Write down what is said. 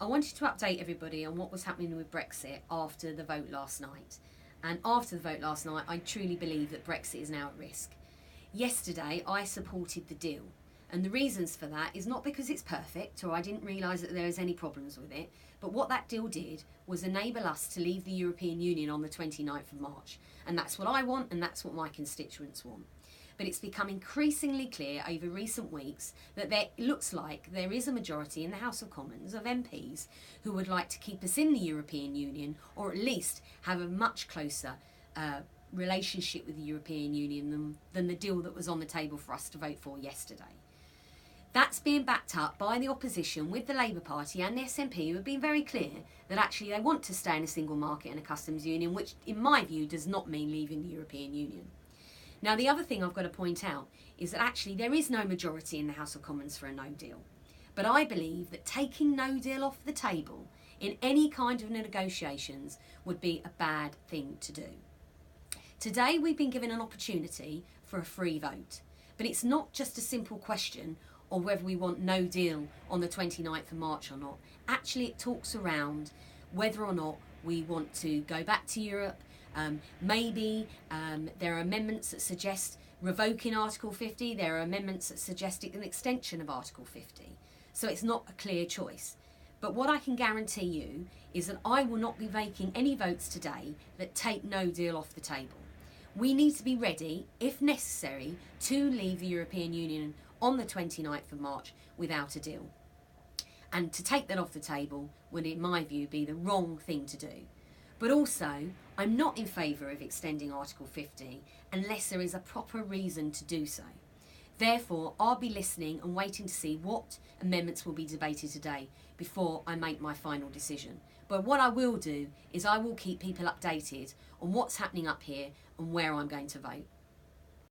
I wanted to update everybody on what was happening with Brexit after the vote last night. And after the vote last night, I truly believe that Brexit is now at risk. Yesterday, I supported the deal. And the reasons for that is not because it's perfect or I didn't realise that there was any problems with it, but what that deal did was enable us to leave the European Union on the 29th of March. And that's what I want, and that's what my constituents want. But it's become increasingly clear over recent weeks that there looks like there is a majority in the House of Commons of MPs who would like to keep us in the European Union, or at least have a much closer relationship with the European Union than the deal that was on the table for us to vote for yesterday. That's being backed up by the opposition with the Labour Party and the SNP, who have been very clear that actually they want to stay in a single market and a customs union, which in my view does not mean leaving the European Union. Now, the other thing I've got to point out is that actually there is no majority in the House of Commons for a no deal. But I believe that taking no deal off the table in any kind of negotiations would be a bad thing to do. Today we've been given an opportunity for a free vote, but it's not just a simple question or whether we want no deal on the 29th of March or not. Actually, it talks around whether or not we want to go back to Europe. Maybe there are amendments that suggest revoking Article 50. There are amendments that suggest an extension of Article 50. So it's not a clear choice. But what I can guarantee you is that I will not be making any votes today that take no deal off the table. We need to be ready, if necessary, to leave the European Union on the 29th of March without a deal. And to take that off the table would, in my view, be the wrong thing to do. But also, I'm not in favour of extending Article 50 unless there is a proper reason to do so. Therefore, I'll be listening and waiting to see what amendments will be debated today before I make my final decision. But what I will do is I will keep people updated on what's happening up here and where I'm going to vote.